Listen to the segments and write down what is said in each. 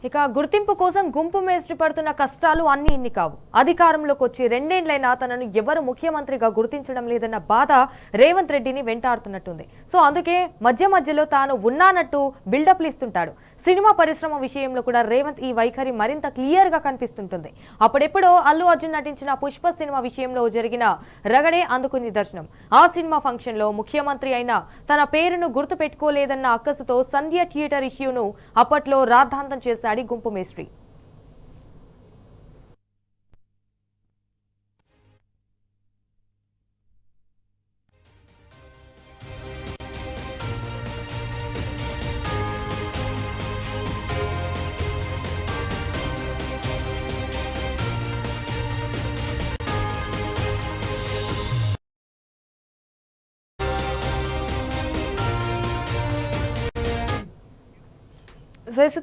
ఇక గుర్తింపు కోసం గుంపు మేస్త్రి పడుతున్న కష్టాలు అన్ని ఇన్ని కావు. అధికారంలోకి వచ్చి రెండేండ్లైనా తనను ఎవరు ముఖ్యమంత్రిగా గుర్తించడం లేదన్న బాధ రేవంత్ రెడ్డిని వెంటాడుతున్నట్టుంది. సో అందుకే మధ్యలో తాను ఉన్నానట్టు బిల్డప్లు ఇస్తుంటాడు. సినిమా పరిశ్రమ విషయంలో కూడా రేవంత్ ఈ వైఖరి మరింత క్లియర్ గా కనిపిస్తుంటుంది. అప్పుడెప్పుడో అల్లు అర్జున్ నటించిన పుష్ప సినిమా విషయంలో జరిగిన రగడే అందుకు నిదర్శనం. ఆ సినిమా ఫంక్షన్ లో ముఖ్యమంత్రి అయిన తన పేరును గుర్తు పెట్టుకోలేదన్న అక్కసుతో సంధ్య థియేటర్ ఇష్యూను అప్పట్లో రాద్ధాంతం చేశాడు గుంపు మేస్త్రి.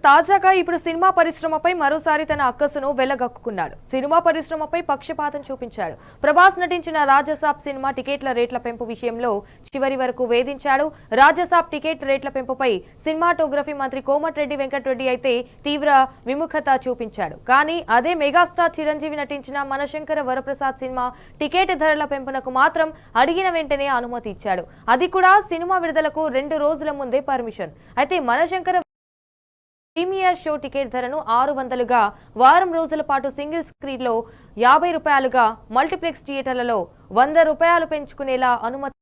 తాజాగా ఇప్పుడు సినిమా పరిశ్రమపై మరోసారి తన అక్కసును వెళ్లగక్కున్నాడు. సినిమా పరిశ్రమపై పక్షపాతం చూపించాడు. ప్రభాస్ నటించిన రాజసాబ్ సినిమా టికెట్ల రేట్ల పెంపు విషయంలో చివరి వరకు వేధించాడు. రాజసాబ్ టికెట్ రేట్ల పెంపుపై సినిమాటోగ్రఫీ మంత్రి కోమటిరెడ్డి వెంకటరెడ్డి అయితే తీవ్ర విముఖత చూపించాడు. కానీ అదే మెగాస్టార్ చిరంజీవి నటించిన మనశంకర వరప్రసాద్ సినిమా టికెట్ ధరల పెంపునకు మాత్రం అడిగిన వెంటనే అనుమతి ఇచ్చాడు. అది కూడా సినిమా విడుదలకు 2 రోజుల ముందే పర్మిషన్. అయితే మనశంకర ప్రీమియర్ షో టికెట్ ధరను 600గా, వారం రోజుల పాటు సింగిల్ స్క్రీన్లో 50 రూపాయలుగా, మల్టీప్లెక్స్ థియేటర్లలో 100 రూపాయలు పెంచుకునేలా అనుమతి